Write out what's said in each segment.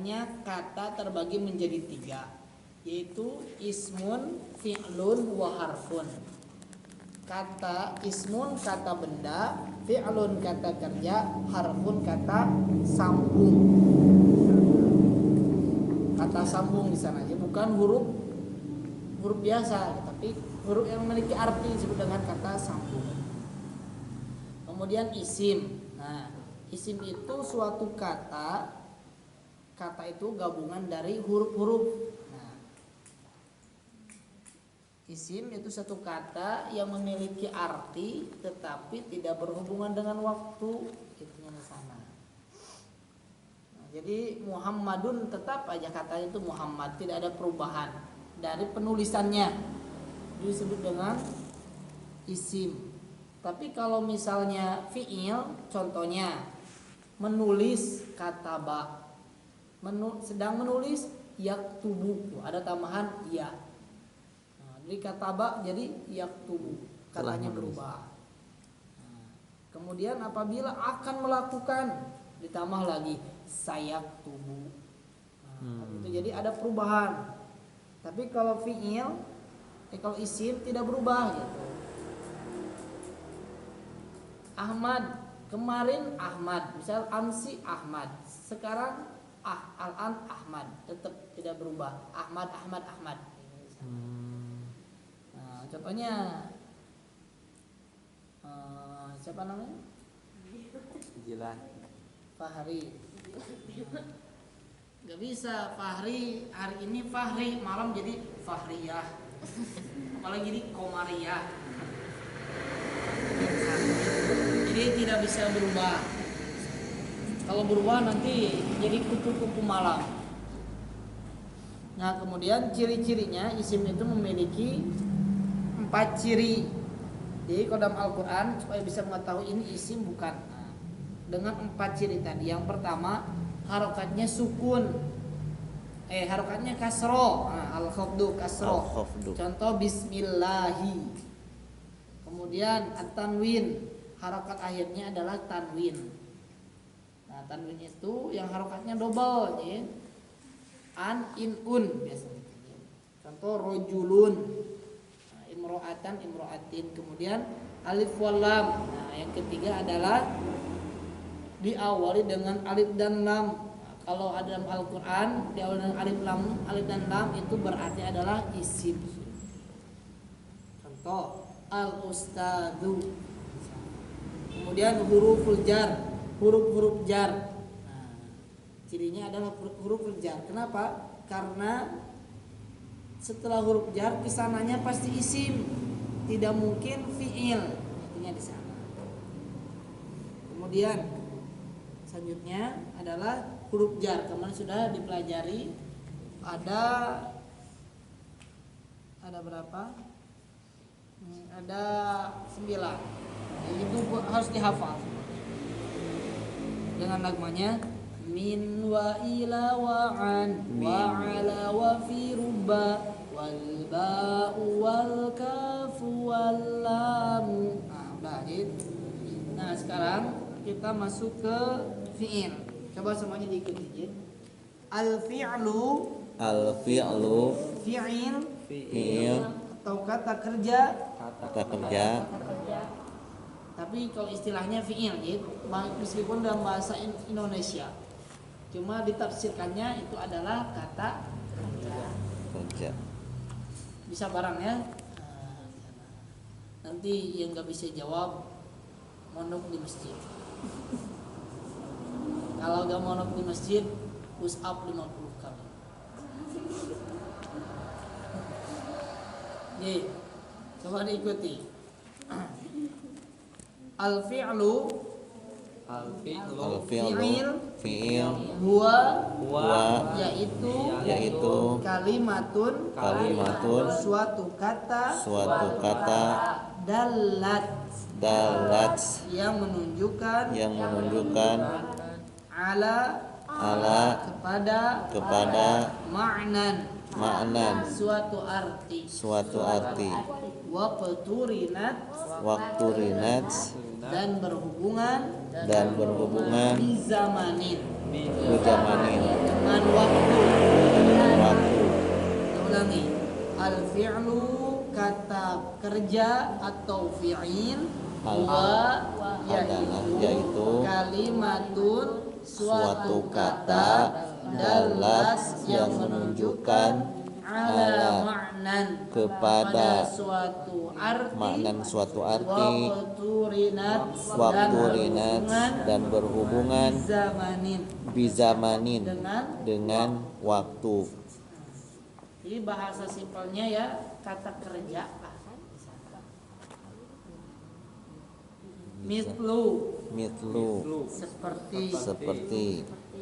biasanya kata terbagi menjadi 3, yaitu ismun, fi'lun, wa harfun. Kata ismun kata benda, fi'lun kata kerja, harfun kata sambung. Kata sambung di sana, ya bukan huruf biasa, tapi huruf yang memiliki arti disebut dengan kata sambung. Kemudian isim. Nah, isim itu suatu kata itu gabungan dari huruf-huruf. Nah, isim itu satu kata yang memiliki arti tetapi tidak berhubungan dengan waktu, itunya di sana. Nah, jadi Muhammadun tetap aja katanya itu Muhammad, tidak ada perubahan dari penulisannya, disebut dengan isim. Tapi kalau misalnya fi'il, contohnya menulis kataba, sedang menulis yaktubu, ada tambahan ya. Nah, jadi kataba jadi yaktubu, katanya berubah. Nah, kemudian apabila akan melakukan, ditambah lagi sayaktubu. Nah, itu jadi ada perubahan. Tapi kalau fi'il, kalau isim tidak berubah gitu. Ahmad, kemarin Ahmad, misal amsi Ahmad, sekarang al-an Ahmad, tetap tidak berubah. Ahmad. Nah, contohnya siapa namanya? Jilan. Fahri. Gak bisa Fahri, hari ini Fahri, malam jadi Fahriyah, apalagi jadi Komariah. Jadi tidak bisa berubah. Kalau berubah nanti jadi kupu-kupu malam. Nah, kemudian ciri-cirinya isim itu memiliki 4 ciri. Jadi kalau dalam Al-Quran supaya bisa mengetahui ini isim bukan, dengan 4 ciri tadi. Yang pertama, harokatnya sukun, harokatnya kasro, al-khafdu kasro. Contoh bismillahi. Kemudian at-tanwin, harokat akhirnya adalah tanwin. Nah, tanwin itu yang harokatnya double, ya. An, in, un biasanya. Contoh rojulun, imro'atan, imro'atin. Kemudian alif wal lam. Nah, yang ketiga adalah diawali dengan alif dan lam. Nah, kalau ada dalam Al-Quran diawali dengan alif dan lam itu berarti adalah isim. Contoh al-ustadu. Kemudian huruf jar. Nah, cirinya adalah huruf jar. Kenapa? Karena setelah huruf jar kesananya pasti isim, tidak mungkin fi'il. Intinya di sana. Kemudian selanjutnya adalah huruf jar. Kemarin sudah dipelajari. Ada berapa? Ada 9. Itu harus dihafal dengan nagmanya min wa ila wa an wa ala wa fi rubba wal ba'u wal kafu wal lam. Nah, sekarang kita masuk ke fi'il. Coba semuanya diikuti. Al-fi'lu fi'il atau kata kerja. Tapi kalau istilahnya fi'il, meskipun dalam bahasa Indonesia, cuma ditafsirkannya itu adalah kata kerja. Bisa barang ya. Nanti yang nggak bisa jawab mondok di masjid. Kalau nggak mondok di masjid, push up 50 kali. Nih, coba diikuti. Al-fi'lu fi'il huwa yaitu kalimatun suatu kata dalat yang menunjukkan ala kepada ma'nan suatu arti waqturinat dan berhubungan di zamanin dengan fi'lu kata kerja atau fi'il yaitu kalimatun suatu kata dalat yang menunjukkan ala ma'nan kepada suatu arti maknan suatu arti waktu rinat dan berhubungan bizamanin dengan waktu. Jadi bahasa simpelnya ya kata kerja lah. Mitlu seperti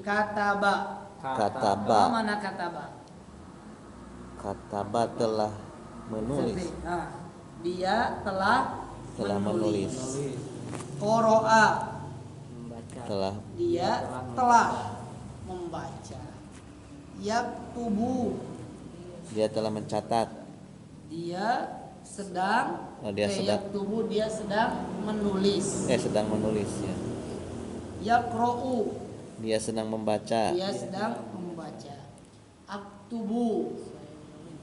kataba. Apa mana kataba? Kataba telah menulis. Dia telah menulis. Qoro'a Telah. Dia telah membaca. Yaktubu Dia telah mencatat. Dia sedang yaktubu dia sedang menulis. Sedang menulis ya. Yaqra'u Dia sedang membaca. Dia sedang membaca. Aktubu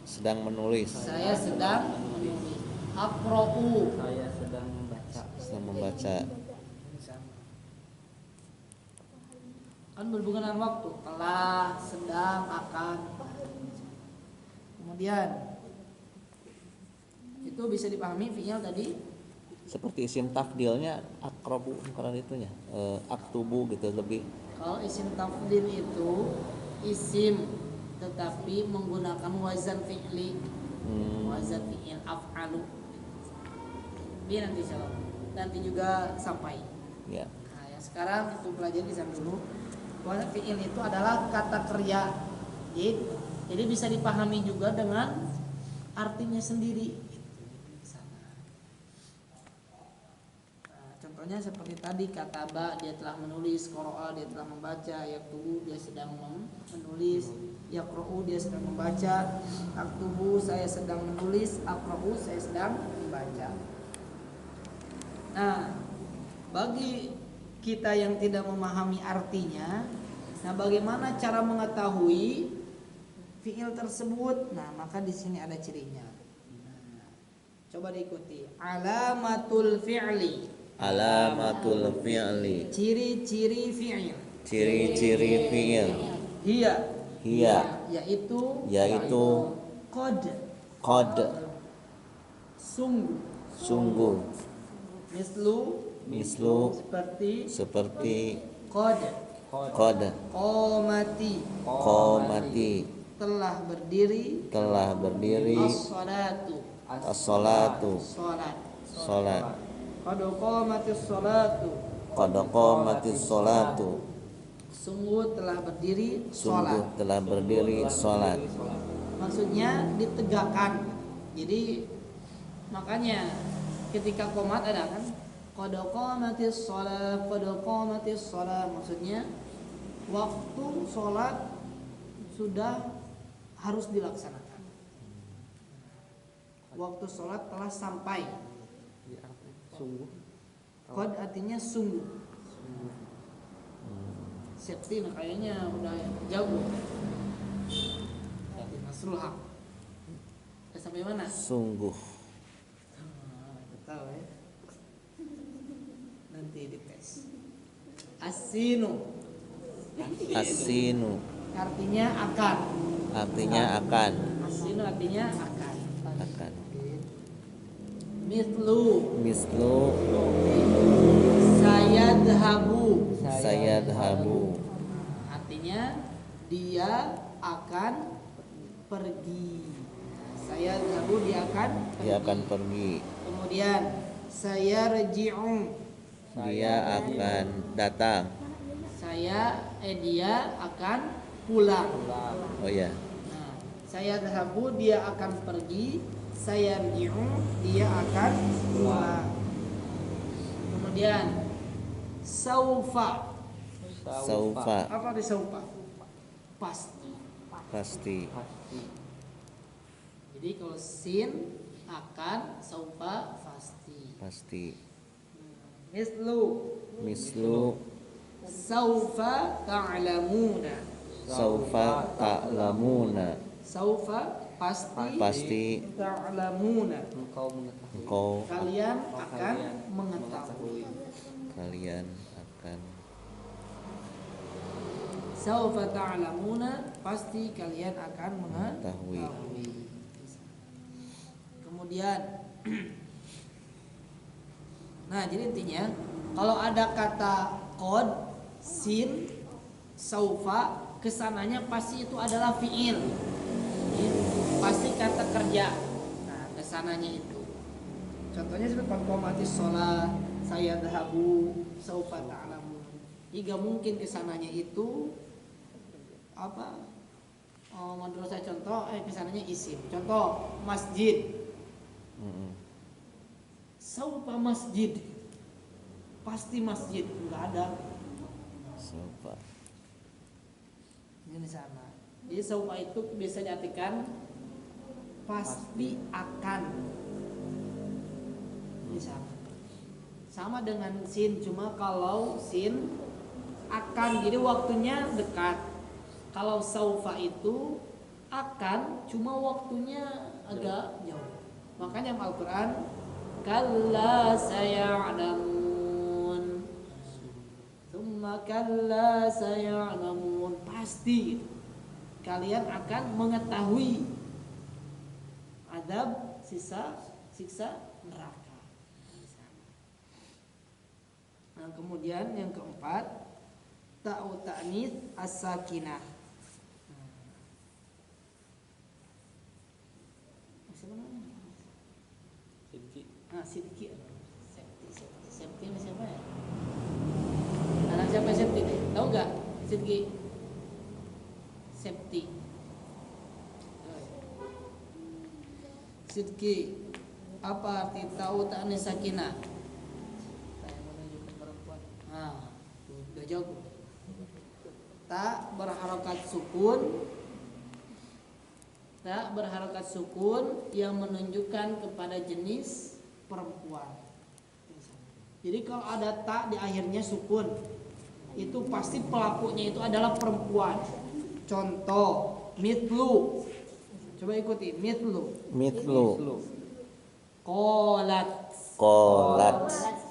sedang menulis. Saya sedang menulis. Aqra'u Saya sedang membaca. Sedang membaca. Kan berhubungan dengan waktu. Telah, sedang, akan. Kemudian itu bisa dipahami fi'il tadi Seperti isim tafdilnya aqrabu bukan itunya. Aktubu gitu lebih. kalau isim tafdil itu isim tetapi menggunakan wazan fi'li. Wazan fi'il af'alu. Dia nanti juga sampai. Ya. Nah, yang sekarang itu pelajari di sana dulu. Bahwa fi'il itu adalah kata kerja. Jadi bisa dipahami juga dengan artinya sendiri. Nah, contohnya seperti tadi kataba dia telah menulis, qoro'a dia telah membaca, yaktubu dia sedang menulis, yaqra'u dia sedang membaca, aktubu saya sedang menulis, aqra'u saya sedang membaca. Nah, bagi kita yang tidak memahami artinya, nah bagaimana cara mengetahui fi'il tersebut? Nah, maka di sini ada cirinya. Nah, coba diikuti. Alamatul fi'li. Alamatul fi'li. Ciri-ciri fi'il. Ciri-ciri fi'il. Hiya. Yaitu qad. Sungguh. Mislu. Seperti qad. Qomati. Telah berdiri. As-salatu. Salat. Qad qamatis salatu. Sungguh telah berdiri salat. Maksudnya ditegakkan. Jadi makanya ketika qomat ada kan qad qamatis shalah, maksudnya waktu sholat sudah harus dilaksanakan. Waktu sholat telah sampai. Sungguh. Qad artinya sungguh. Septi kayaknya udah jago. Nasrul Haq. Sampai mana? Sungguh. Tahu ya. Nanti dites. Asinu artinya akan. Asinu artinya akan. Mislu sayadhabu artinya dia akan pergi. Sayadhabu dia akan pergi. Kemudian sayarji'u dia akan datang. Dia akan pulang. Oh ya. Nah, sayadhabu dia akan pergi, sayarji'u dia akan pulang. Kemudian saufa. Apa di saufa? Pasti. Jadi kalau sin akan, saufa pasti. Mislu saufa ta'lamuna. Saufa pasti ta'lamuna Engkau mengetahui. engkau kalian Engkau akan kalian mengetahui. kalian akan Saufa ta'lamuna pasti kalian akan mengetahui. Kemudian nah, jadi intinya kalau ada kata qad, sin, saufa, kesananya pasti itu adalah fiil. Pasti kata kerja. Nah, kesananya itu. Contohnya seperti qamatis shalah, saya dhahabu, saufa ta'lamun. Jika mungkin kesananya itu apa? Menurut saya contoh kesananya isim. Contoh masjid. Saufa masjid. Pasti masjid, enggak ada. saufa Ini di sana. Jadi saufa itu bisa diartikan pasti akan. Di sana. Sama dengan sin, cuma kalau sin akan jadi waktunya dekat. Kalau saufa itu akan cuma waktunya agak jauh. Makanya Al-Qur'an kalla saya'lamun. Tsumma kalla saya'lamun. Pasti kalian akan mengetahui azab siksa neraka. Nah, kemudian yang keempat ta'u ta'nits as-sakinah. Sidki. Septi ini siapa ya? Anak siapa Septi? Tahu nggak? Sidki. Septi. Sidki. Apa arti ta'u ta'nits sakinah? Saya menunjukkan perempuan. Udah jago. Tak berharokat sukun. Tak berharokat sukun yang menunjukkan kepada jenis perempuan. Jadi kalau ada tak di akhirnya sukun, itu pasti pelakunya itu adalah perempuan. Contoh mitlu. Coba ikuti mitlu. Qolat.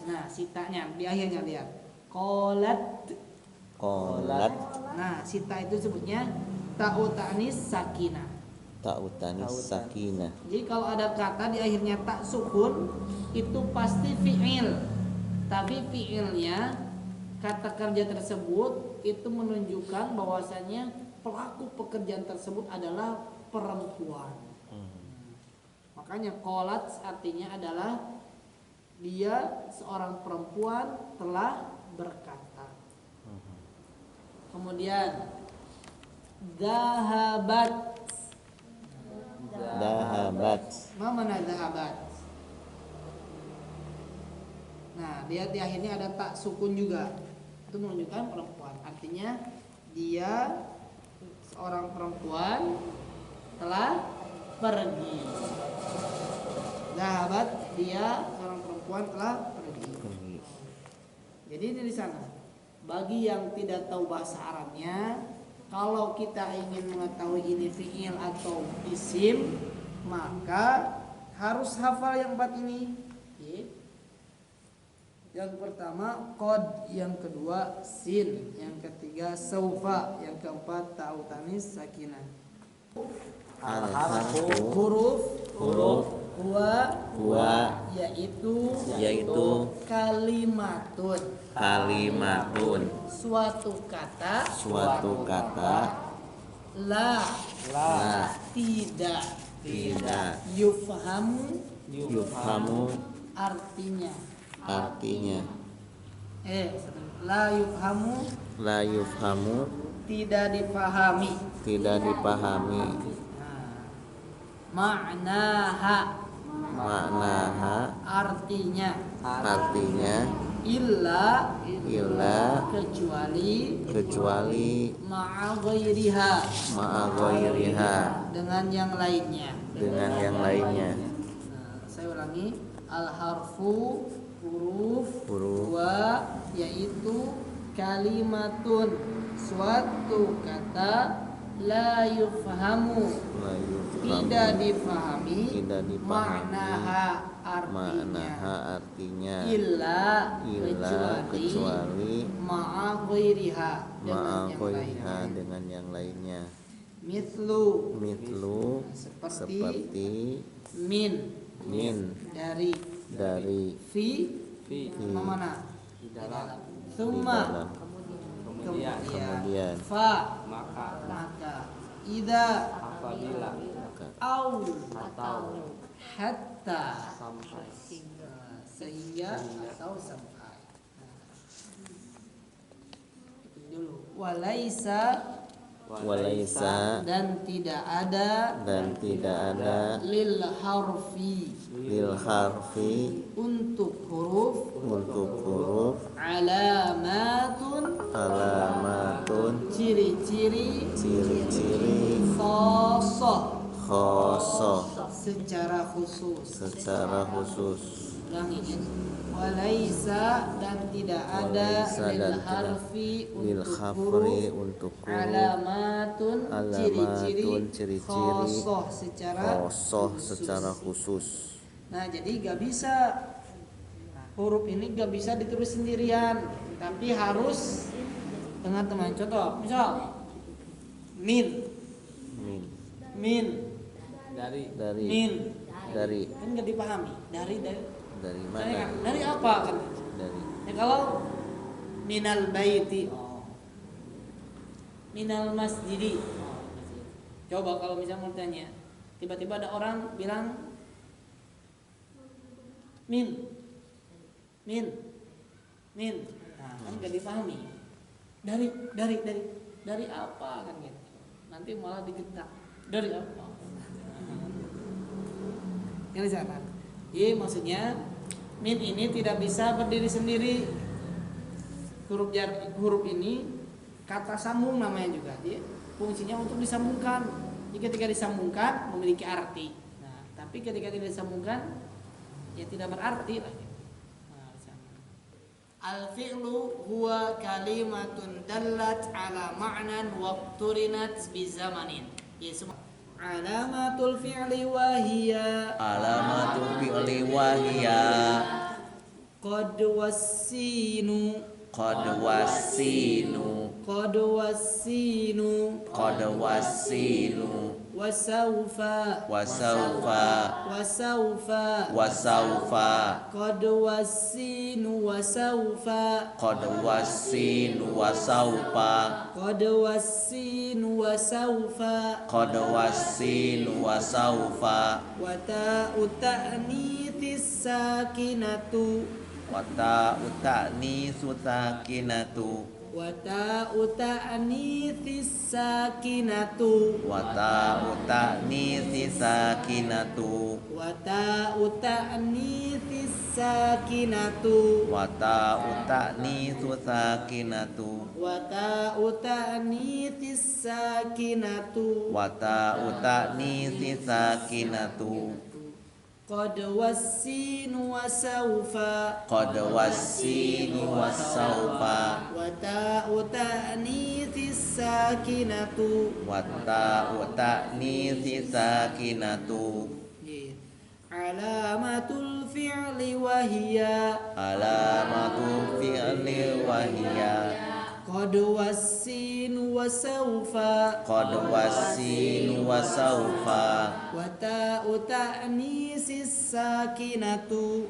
Nah, sitanya di akhirnya lihat. Qolat. Nah, sita itu sebutnya ta'u ta'nits sakinah. ta'u ta'nits sakinah. Jadi kalau ada kata di akhirnya tak sukun itu pasti fi'il. Tapi fi'ilnya kata kerja tersebut itu menunjukkan bahwasanya pelaku pekerjaan tersebut adalah perempuan. Makanya qolat artinya adalah dia seorang perempuan telah berkata. Kemudian dhahabat. Ma mana dhahabat? Nah, dia di akhirnya ada tak sukun juga. Itu menunjukkan perempuan. Artinya dia seorang perempuan telah pergi. Dhahabat, dia seorang perempuan telah pergi. Jadi di sana bagi yang tidak tahu bahasa Arabnya, kalau kita ingin mengetahui ini fi'il atau isim, maka harus hafal yang empat ini. Yang pertama qad, yang kedua sin, yang ketiga saufa, yang keempat ta'u ta'nits sakinah. Huruf huwa yaitu kalimatun suatu kata la tidak yufhamu artinya la yufhamu tidak dipahami ma'naha artinya illa kecuali ma'a ghairiha dengan yang lainnya. Saya ulangi, al harfu huruf wa yaitu kalimatun suatu kata la yufhamu La yufhamu. tidak difahami Tidak dipahami. maknaha Maknaha artinya. illa Kecuali ma'a ghairiha ma'akoiha dengan yang lainnya. Mitlu seperti min dari fi mana di dalam thumma kemudian fa maka idza apabila au atau hatta sampai sehingga atau sampai. Dulu walaisa dan tidak ada lil harfi untuk huruf alamatun ciri-ciri khosoh secara khusus. Ulangi ya. Walaisa dan tidak ada lil harfi untuk huruf alamatun ciri-ciri khosoh secara khusus. Nah, jadi gak bisa huruf ini gak bisa ditulis sendirian, tapi harus dengan teman. Contoh, misal min dari kan gak dipahami dari mana? dari apa kan? Ya, kalau minal baiti, minal masjidi. Coba kalau misalnya mau tanya, tiba-tiba ada orang bilang min, nah, kan gak dipahami. Dari apa kan gitu? Nanti malah digetak. Dari apa? Ini sana. Jadi maksudnya min ini tidak bisa berdiri sendiri. Huruf ini kata sambung namanya juga. Jadi fungsinya untuk disambungkan. Jadi ketika disambungkan memiliki arti. Nah, tapi ketika tidak disambungkan ya tidak berarti lagi. Nah, al-fi'lu huwa kalimatun dallat ala ma'nan waqturinat bi zamanin. Ya, semua alamatul fi'li wa hiya qad wassinu wasaufa qad wassinu wasaufa wa ta'u ta'nitsis sakinatu wa ta'u ta'nitsis sakinatu qad wassinu wasaufa wa ta'u ta'nitsis sakinatu alamatul fi'li wa hiya qad wassinu wasaufa wa ta'u ta'nitsis sakinatu.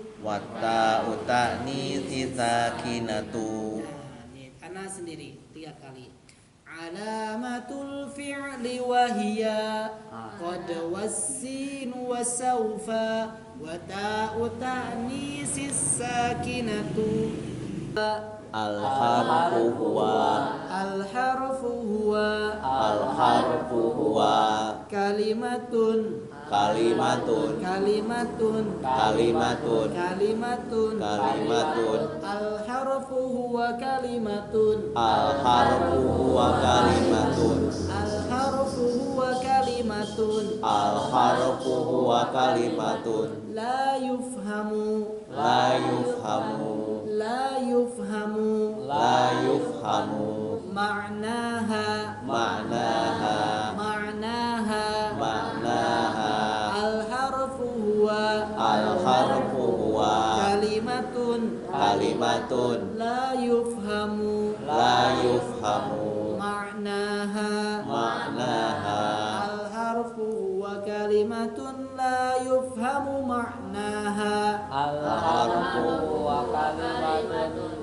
Ana sendiri 3 kali. Alamatul fi'li wa hiya qad wassinu wasaufa wa ta'u ta'nitsis sakinatu. Al-harfu huwa kalimatun Al-harfu huwa kalimatun la yufhamu ma'naha kalimatun la yufhamu ma'naha al harfu huwa kalimatun la yufhamu ma'naha al harfu wa kalimatun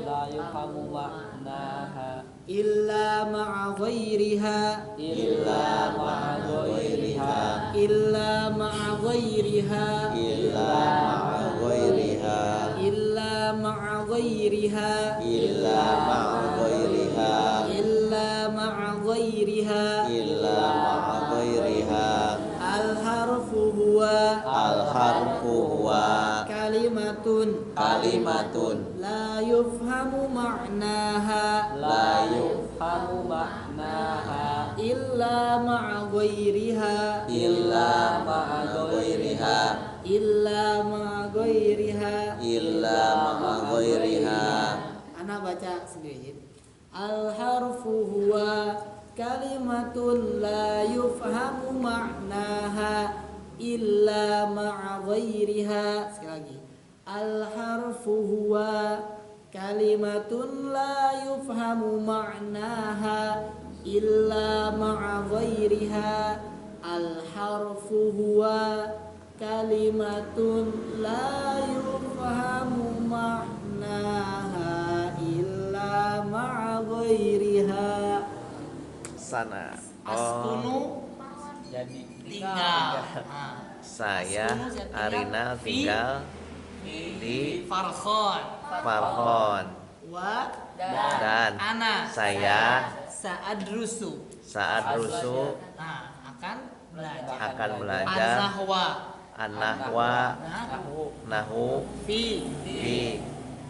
la yufhamu ma'naha illa ma'a ghairiha illa ma'a ghairiha illa ma'a ghairiha illa ma'a ghairiha illa ma'a ghairiha illa ma'a ghairiha illa ma'a ghairiha illa ma'a ghairiha al harfu huwa kalimatun la yufhamu ma'naha la yufhamu ma'naha illa ma'a ghairiha illa ma'a ghairiha illa ma'a ghairiha illa ma'a ghairiha. Ana baca sendiri. Al harfu huwa kalimatun la yufhamu ma'naha illa ma'a ghairiha. Sekali lagi. Al harfu huwa kalimatun la yufhamu ma'naha illa ma'a ghairiha. Al harfu huwa kalimatun la yufhamu ma'naha illa ma'a ghairiha. Sana. Askunu jadi tinggal. Saya Arina tinggal di Farkhon Farhon dan dan ana saya sa'adrusu akan belajar an-nahwa an-nahwa nahu fi di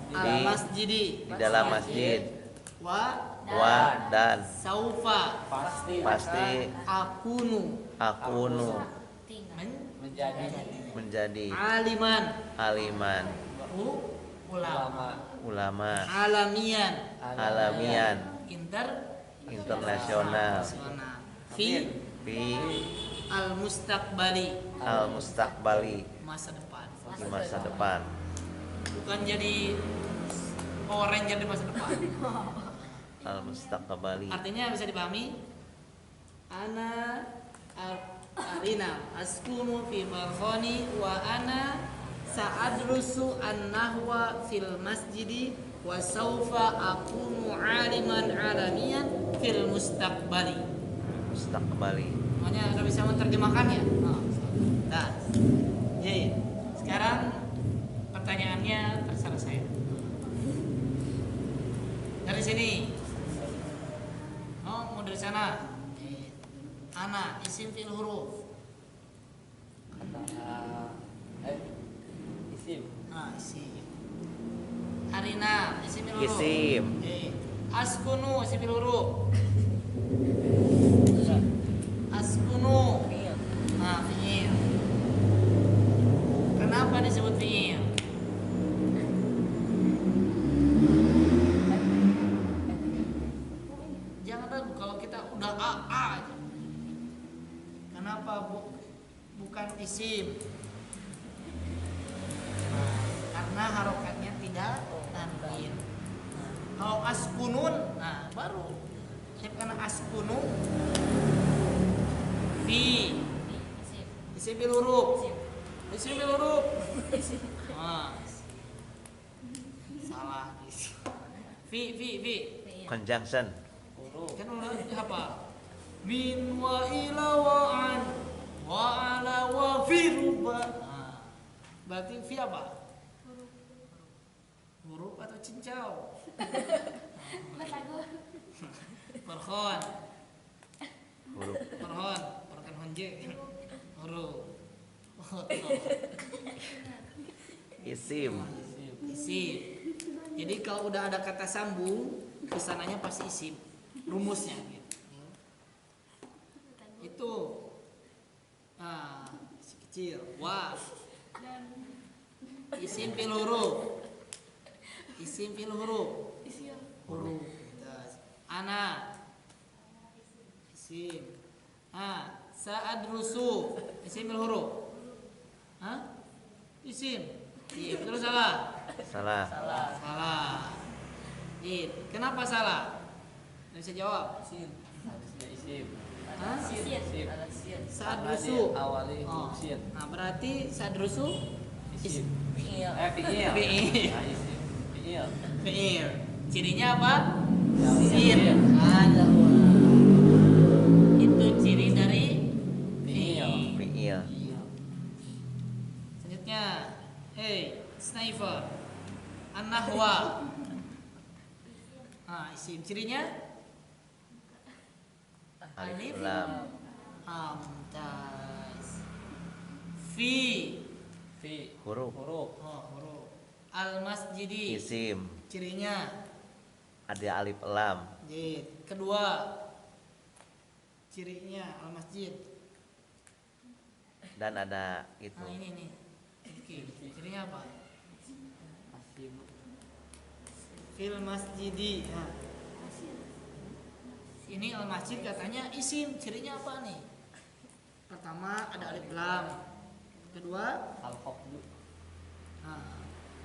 al-masjidi di dalam masjid wa dan saufa pasti akunu menjadi aliman ulama alamian internasional fi fi al-mustaqbali masa di masa depan bukan jadi Power Ranger di masa depan. al-mustaqbali Artinya bisa dipahami. Ana Arina askunu fi farkhani wa ana sa'adrusu an-nahwa fil masjidi wa saufa akunu aliman alamian fil mustaqbali. Makanya Anda bisa menerjemahkannya. Nah, jadi sekarang pertanyaannya terserah saya. Dari sini. Oh, mau dari sana. Ana isim fil huruf. isim Isim. Arina isim fil huruf. Isim. Askunu isim fil huruf. Askunu. Fi'il. Kenapa disebut fi'il? Jangan ragu kalau kita udah a aja. Kenapa bukan isim? Karena harokatnya tidak tanwin. Kalau askunun, baru. Karena askunu fi isim bil huruf. Isim bil huruf. Salah. Fi. conjunction Kan udah apa? Min wa ila wa an wa ala wa fi ruba. Berarti fi apa? Huruf atau cincau? Farkhon. Farkan honje. Huruf. isim Isim. Jadi kalau udah ada kata sambung, kesananya pasti isim. Rumusnya gitu. Itu si kecil. Wa. Isim fil huruf. Huruf. Ana. Isim. Sa'adrusu. Isim fil huruf. Isim. Iya, betul salah. Salah. Salah. Kenapa salah? Bisa jawab. Harusnya isim. Hah? Isim. Saat Karena rusuh. diawali Oh. huruf sin. Nah, berarti saat rusuh Isim. Fi'il. Fi'il. Fi'il. Nah, isim. Fi'il. fi'il. Cirinya apa? Yang Sin. sin. Ada. Itu ciri dari Fi'il. Fi'il. Selanjutnya, sniper. An-nahwa. Isim cirinya Alif lam. Mumtaz. Fi. Fi. Huruf. Huruf. Huruf. Al-masjidi. Isim. Cirinya Ada alif lam. jid. Kedua, cirinya al-masjid. Dan ada itu. Nah, ini nih. Oke, cirinya apa? Asim. Fil masjidi. Nah. Ini al-masjid katanya isim, cirinya apa nih? Pertama ada alif lam. Kedua, Al-Khafdu.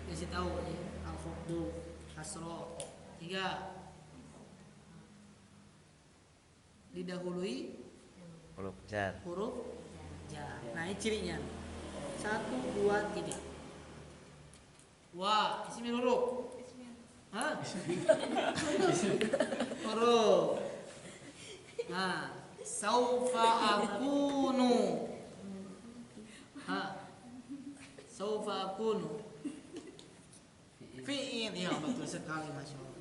kasih tahu ya, al-khafdu, kasro. 3, didahului Huruf jar. huruf jar. Nah, ini cirinya. 1, 2, 3. Wah, isim huruf. Hah? Huruf. Nah, saufa akunu. Saufa akunu. Fi'il. Ya, betul sekali, Masya Allah.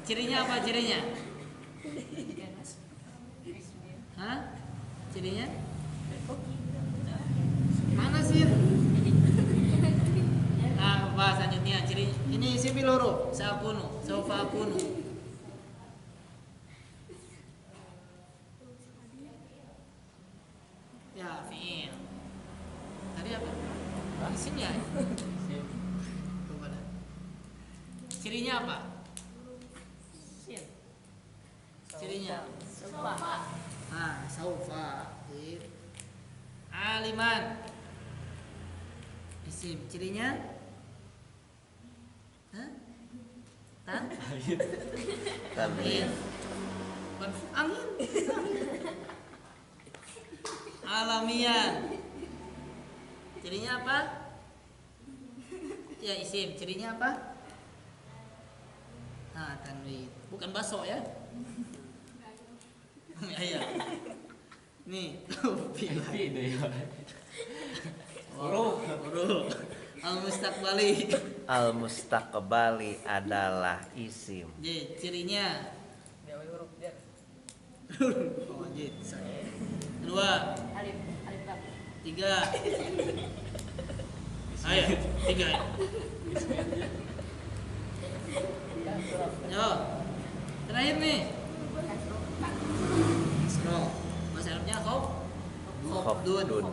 Cirinya apa cirinya? Cirinya? Mana sih? Bahas selanjutnya ciri ini si piloro sapunu sofa akunu. Ya, fi'il. Tadi apa? Isim ya? Isim. Coba dah. Cirinya apa? Cirinya? Saufa. Aliman. Isim. Cirinya? Tanwin. Angin. Angin. Alamian. Cirinya apa? Ya, isim. Cirinya apa? Tanwin. Bukan baso ya? Iya. Nih, Fi deh. huruf. Al-mustaqbali. Al-mustaqbali adalah isim. J, cirinya. Oh, J. Kedua. Alif lam. 3. Ayo, 3. Yo. Terakhir nih. Kasro. Bahasa Arabnya khofdun.